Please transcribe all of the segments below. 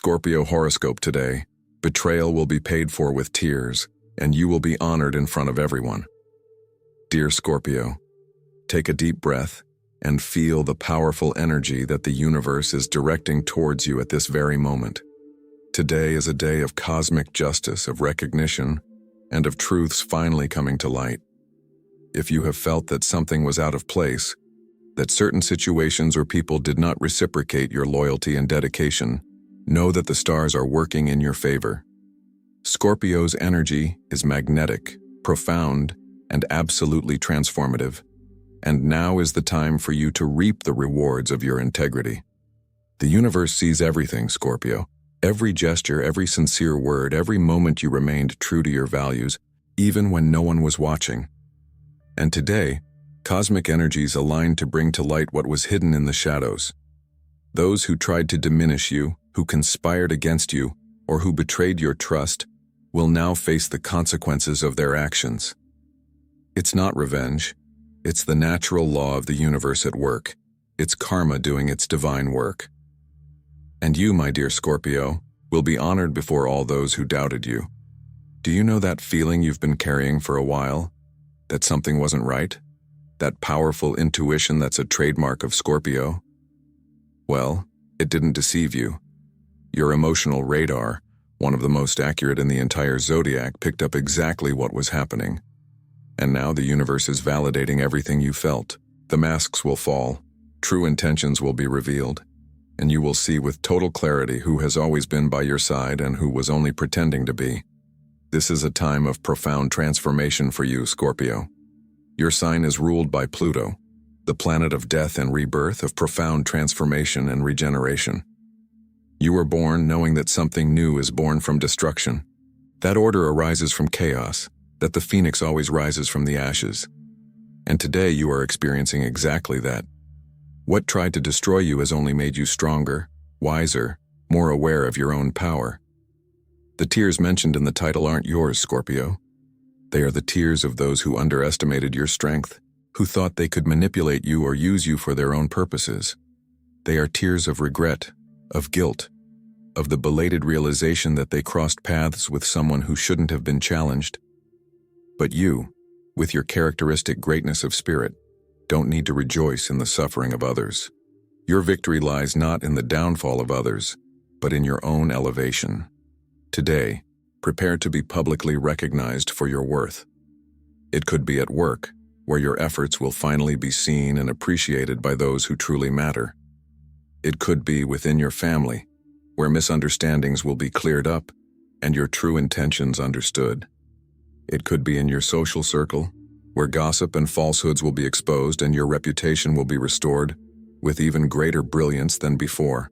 Scorpio Horoscope today. Betrayal will be paid for with tears, and you will be honored in front of everyone. Dear Scorpio, take a deep breath and feel the powerful energy that the universe is directing towards you at this very moment. Today is a day of cosmic justice, of recognition, and of truths finally coming to light. If you have felt that something was out of place, that certain situations or people did not reciprocate your loyalty and dedication, know that the stars are working in your favor. Scorpio's energy is magnetic, profound, and absolutely transformative. And now is the time for you to reap the rewards of your integrity. The universe sees everything, Scorpio. Every gesture, every sincere word, every moment you remained true to your values, even when no one was watching. And today, cosmic energies align to bring to light what was hidden in the shadows. Those who tried to diminish you, who conspired against you, or who betrayed your trust, will now face the consequences of their actions. It's not revenge. It's the natural law of the universe at work. It's karma doing its divine work. And you, my dear Scorpio, will be honored before all those who doubted you. Do you know that feeling you've been carrying for a while? That something wasn't right? That powerful intuition that's a trademark of Scorpio? Well, it didn't deceive you. Your emotional radar, one of the most accurate in the entire zodiac, picked up exactly what was happening. And now the universe is validating everything you felt. The masks will fall, true intentions will be revealed, and you will see with total clarity who has always been by your side and who was only pretending to be. This is a time of profound transformation for you, Scorpio. Your sign is ruled by Pluto, the planet of death and rebirth, of profound transformation and regeneration. You were born knowing that something new is born from destruction. That order arises from chaos, that the phoenix always rises from the ashes. And today you are experiencing exactly that. What tried to destroy you has only made you stronger, wiser, more aware of your own power. The tears mentioned in the title aren't yours, Scorpio. They are the tears of those who underestimated your strength, who thought they could manipulate you or use you for their own purposes. They are tears of regret, of guilt, of the belated realization that they crossed paths with someone who shouldn't have been challenged. But you, with your characteristic greatness of spirit, don't need to rejoice in the suffering of others. Your victory lies not in the downfall of others, but in your own elevation. Today, prepare to be publicly recognized for your worth. It could be at work, where your efforts will finally be seen and appreciated by those who truly matter. It could be within your family, where misunderstandings will be cleared up and your true intentions understood. It could be in your social circle, where gossip and falsehoods will be exposed and your reputation will be restored with even greater brilliance than before.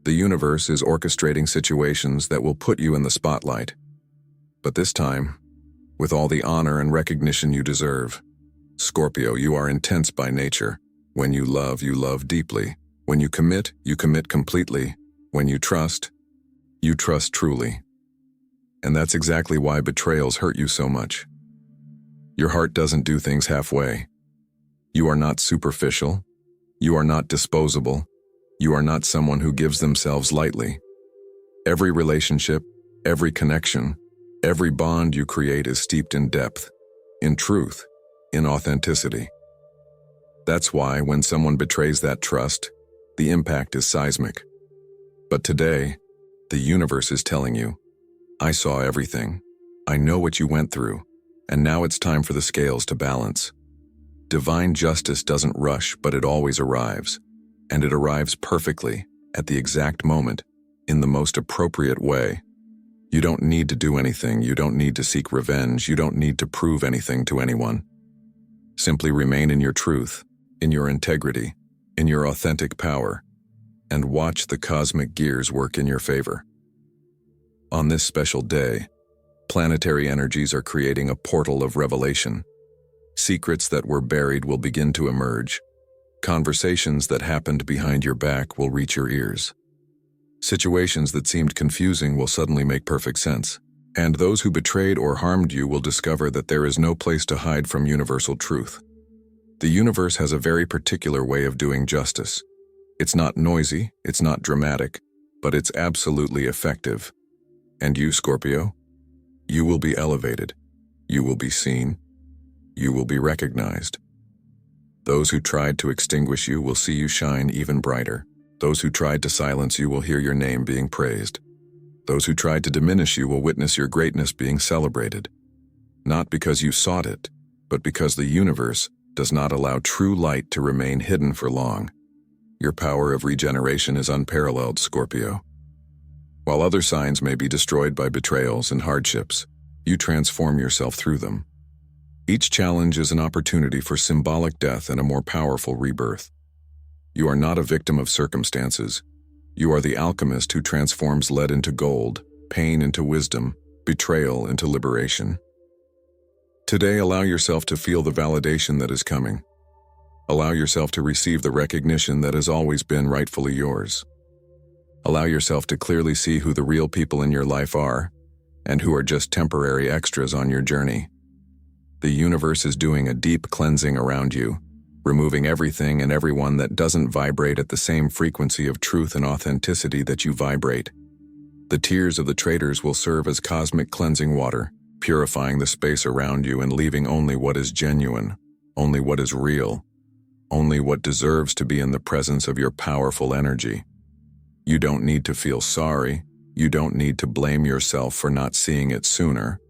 The universe is orchestrating situations that will put you in the spotlight. But this time, with all the honor and recognition you deserve. Scorpio, you are intense by nature. When you love deeply. When you commit completely. When you trust truly. And that's exactly why betrayals hurt you so much. Your heart doesn't do things halfway. You are not superficial. You are not disposable. You are not someone who gives themselves lightly. Every relationship, every connection, every bond you create is steeped in depth, in truth, in authenticity. That's why when someone betrays that trust, the impact is seismic. But today, the universe is telling you, I saw everything. I know what you went through, and now it's time for the scales to balance. Divine justice doesn't rush, but it always arrives. And it arrives perfectly, at the exact moment, in the most appropriate way. You don't need to do anything, you don't need to seek revenge, you don't need to prove anything to anyone. Simply remain in your truth, in your integrity, in your authentic power, and watch the cosmic gears work in your favor. On this special day, planetary energies are creating a portal of revelation. Secrets that were buried will begin to emerge. Conversations that happened behind your back will reach your ears. Situations that seemed confusing will suddenly make perfect sense. And those who betrayed or harmed you will discover that there is no place to hide from universal truth. The universe has a very particular way of doing justice. It's not noisy, it's not dramatic, but it's absolutely effective. And you, Scorpio? You will be elevated. You will be seen. You will be recognized. Those who tried to extinguish you will see you shine even brighter. Those who tried to silence you will hear your name being praised. Those who tried to diminish you will witness your greatness being celebrated. Not because you sought it, but because the universe does not allow true light to remain hidden for long. Your power of regeneration is unparalleled, Scorpio. While other signs may be destroyed by betrayals and hardships, you transform yourself through them. Each challenge is an opportunity for symbolic death and a more powerful rebirth. You are not a victim of circumstances. You are the alchemist who transforms lead into gold, pain into wisdom, betrayal into liberation. Today, allow yourself to feel the validation that is coming. Allow yourself to receive the recognition that has always been rightfully yours. Allow yourself to clearly see who the real people in your life are, and who are just temporary extras on your journey. The universe is doing a deep cleansing around you, removing everything and everyone that doesn't vibrate at the same frequency of truth and authenticity that you vibrate. The tears of the traitors will serve as cosmic cleansing water, purifying the space around you and leaving only what is genuine, only what is real, only what deserves to be in the presence of your powerful energy. You don't need to feel sorry. You don't need to blame yourself for not seeing it sooner.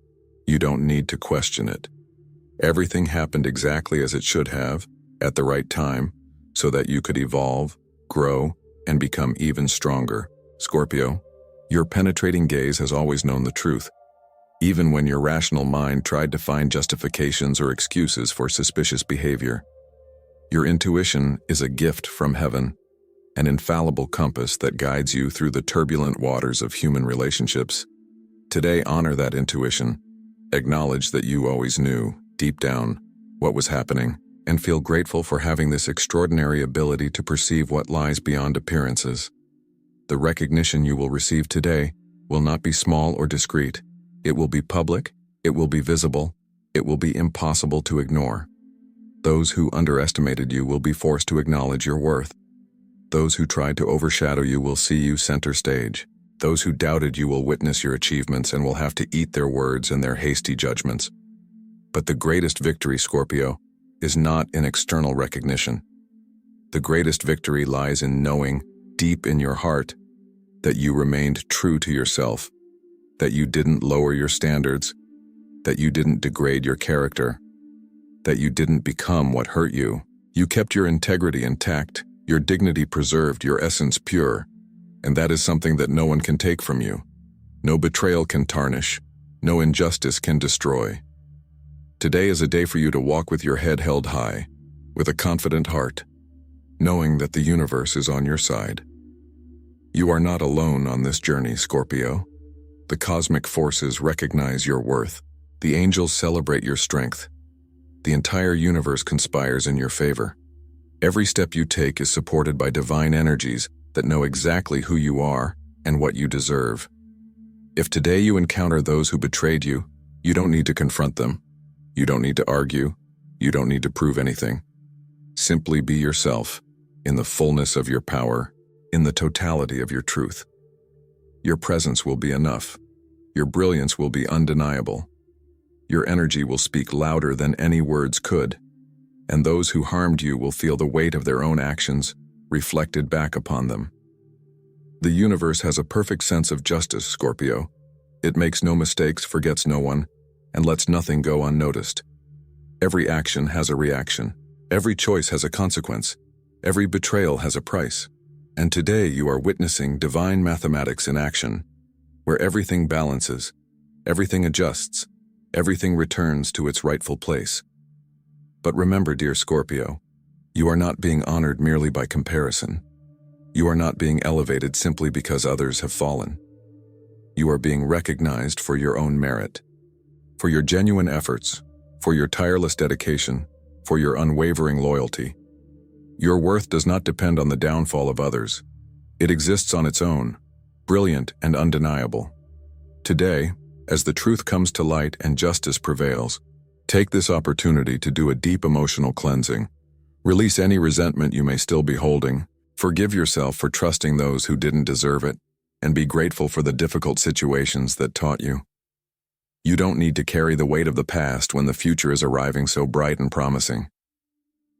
You don't need to question it. Everything happened exactly as it should have, at the right time, so that you could evolve, grow, and become even stronger. Scorpio, your penetrating gaze has always known the truth, even when your rational mind tried to find justifications or excuses for suspicious behavior. Your intuition is a gift from heaven, an infallible compass that guides you through the turbulent waters of human relationships. Today, honor that intuition. Acknowledge that you always knew, deep down, what was happening, and feel grateful for having this extraordinary ability to perceive what lies beyond appearances. The recognition you will receive today will not be small or discreet. It will be public, it will be visible, it will be impossible to ignore. Those who underestimated you will be forced to acknowledge your worth. Those who tried to overshadow you will see you center stage. Those who doubted you will witness your achievements and will have to eat their words and their hasty judgments. But the greatest victory, Scorpio, is not in external recognition. The greatest victory lies in knowing, deep in your heart, that you remained true to yourself, that you didn't lower your standards, that you didn't degrade your character, that you didn't become what hurt you. You kept your integrity intact, your dignity preserved, your essence pure, and that is something that no one can take from you. No betrayal can tarnish, no injustice can destroy. Today is a day for you to walk with your head held high, with a confident heart, knowing that the universe is on your side. You are not alone on this journey, Scorpio. The cosmic forces recognize your worth. The angels celebrate your strength. The entire universe conspires in your favor. Every step you take is supported by divine energies that know exactly who you are and what you deserve. If today you encounter those who betrayed you, you don't need to confront them. You don't need to argue. You don't need to prove anything. Simply be yourself, in the fullness of your power, in the totality of your truth. Your presence will be enough. Your brilliance will be undeniable. Your energy will speak louder than any words could, and those who harmed you will feel the weight of their own actions reflected back upon them. The universe has a perfect sense of justice, Scorpio. It makes no mistakes, forgets no one, and lets nothing go unnoticed. Every action has a reaction. Every choice has a consequence. Every betrayal has a price. And today you are witnessing divine mathematics in action, where everything balances, everything adjusts, everything returns to its rightful place. But remember, dear Scorpio, you are not being honored merely by comparison. You are not being elevated simply because others have fallen. You are being recognized for your own merit, for your genuine efforts, for your tireless dedication, for your unwavering loyalty. Your worth does not depend on the downfall of others. It exists on its own, brilliant and undeniable. Today, as the truth comes to light and justice prevails, take this opportunity to do a deep emotional cleansing. Release any resentment you may still be holding. Forgive yourself for trusting those who didn't deserve it. and be grateful for the difficult situations that taught you. You don't need to carry the weight of the past when the future is arriving so bright and promising.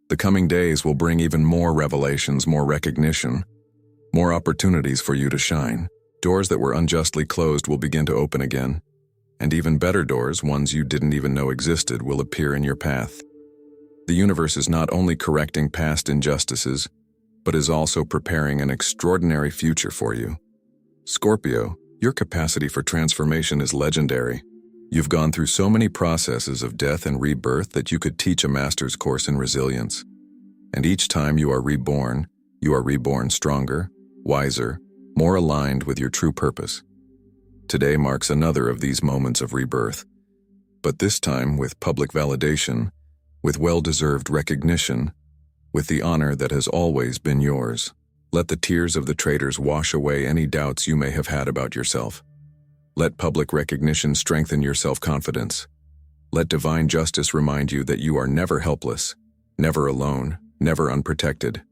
The coming days will bring even more revelations, more recognition, more opportunities for you to shine. Doors that were unjustly closed will begin to open again, and even better doors, ones you didn't even know existed, will appear in your path. The universe is not only correcting past injustices, but is also preparing an extraordinary future for you. Scorpio, your capacity for transformation is legendary. You've gone through so many processes of death and rebirth that you could teach a master's course in resilience. And each time you are reborn stronger, wiser, more aligned with your true purpose. Today marks another of these moments of rebirth, but this time with public validation, with well-deserved recognition, with the honor that has always been yours. Let the tears of the traitors wash away any doubts you may have had about yourself. Let public recognition strengthen your self-confidence. Let divine justice remind you that you are never helpless, never alone, never unprotected.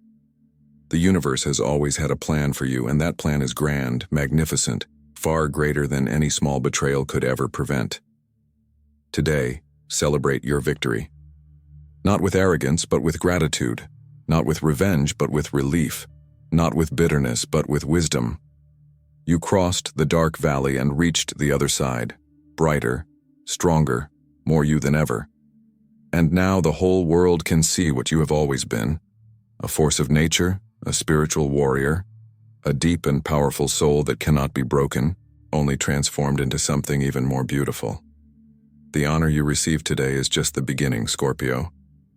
The universe has always had a plan for you, and that plan is grand, magnificent, far greater than any small betrayal could ever prevent. Today, celebrate your victory. Not with arrogance, but with gratitude. Not with revenge, but with relief. Not with bitterness, but with wisdom. You crossed the dark valley and reached the other side, brighter, stronger, more you than ever. And now the whole world can see what you have always been: a force of nature, a spiritual warrior, a deep and powerful soul that cannot be broken, only transformed into something even more beautiful. The honor you receive today is just the beginning, Scorpio.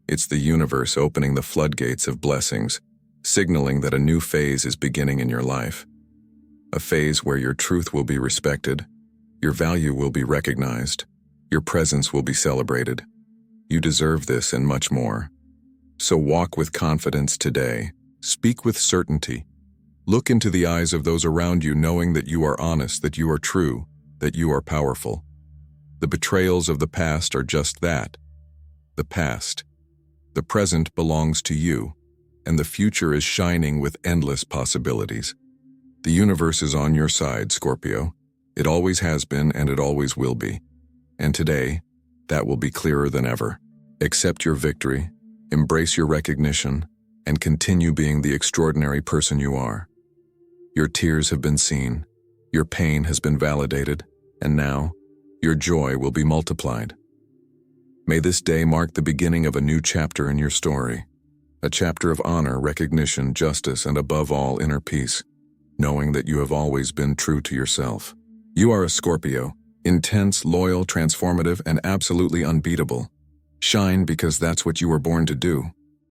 It's the universe opening the floodgates of blessings, signaling that a new phase is beginning in your life. A phase where your truth will be respected, your value will be recognized, your presence will be celebrated. You deserve this and much more. So walk with confidence today. Speak with certainty. Look into the eyes of those around you, knowing that you are honest, that you are true, that you are powerful. The betrayals of the past are just that, the past. The present belongs to you, and the future is shining with endless possibilities. The universe is on your side, Scorpio. It always has been, and it always will be. And today, that will be clearer than ever. Accept your victory, embrace your recognition, and continue being the extraordinary person you are. Your tears have been seen, your pain has been validated, and now, your joy will be multiplied. May this day mark the beginning of a new chapter in your story, a chapter of honor, recognition, justice, and above all, inner peace, knowing that you have always been true to yourself. You are a Scorpio, intense, loyal, transformative, and absolutely unbeatable. Shine because that's what you were born to do.